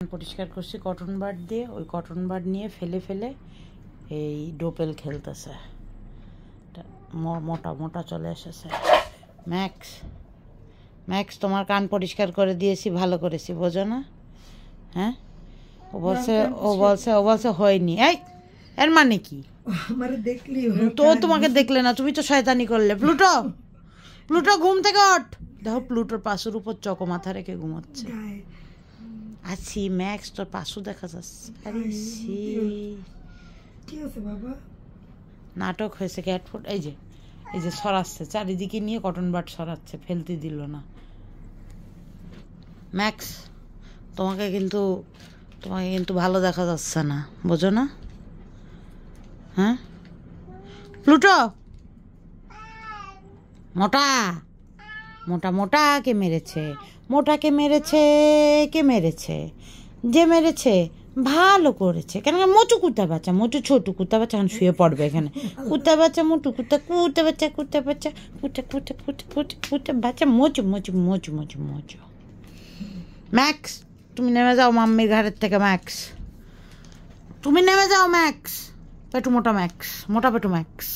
পরিষ্কার করছি cotton bud দিয়ে, ওই কটন বাড নিয়ে ফেলে ফেলে এই ডোপেল খেলতেছে। মোটা মোটা চলে এসেছে। ম্যাক্স ম্যাক্স তোমার কান পরিষ্কার করে দিয়েছি, ভালো করেছি, বোঝো না? হ্যাঁ, ও বলছে হয়নি। এই এর মানে কি? তো তোমাকে দেখলে না, তুমি তো শয়তানি করলে। প্লুটো প্লুটো ঘুম থেকে ওঠ। দেখো প্লুটোর পাশুর উপর চকো মাথা রেখে ঘুমাচ্ছে। আছি ম্যাক্স, তোর পাশু দেখা যাচ্ছে। আরে সি কি আছে বাবা? নাটক হয়েছে। ক্যাটফুট এই যে সরাচ্ছে চারিদিকে নিয়ে, কটন বাড সরাচ্ছে, ফেলতে দিল না। ম্যাক্স তোমাকে কিন্তু ভালো দেখা যাচ্ছে না, বোঝো না? হ্যাঁ প্লুটো, মোটা মোটা মোটা কে মেরেছে? মোটাকে মেরেছে। কে মেরেছে? যে মেরেছে ভালো করেছে। কেন মোটু কুত্তা বাচ্চা, মোটু ছোটু কুত্তা বাচ্চা এখন শুয়ে পড়বে এখানে। কুত্তা বাচ্চা, মোটু কুত্তা, কুত্তা বাচ্চা, কুত্তা বাচ্চা, কুত্তা কুত্তা কুত্তা কুত্তা কুত্তা বাচ্চা, মোচু মোচু মোচু মোচু মোচু। ম্যাক্স তুমি নেমে যাও মাম্মির ঘাড়ের থেকে। ম্যাক্স তুমি নেমে যাও। ম্যাক্স পেটু মোটা, ম্যাক্স মোটা পেটু ম্যাক্স।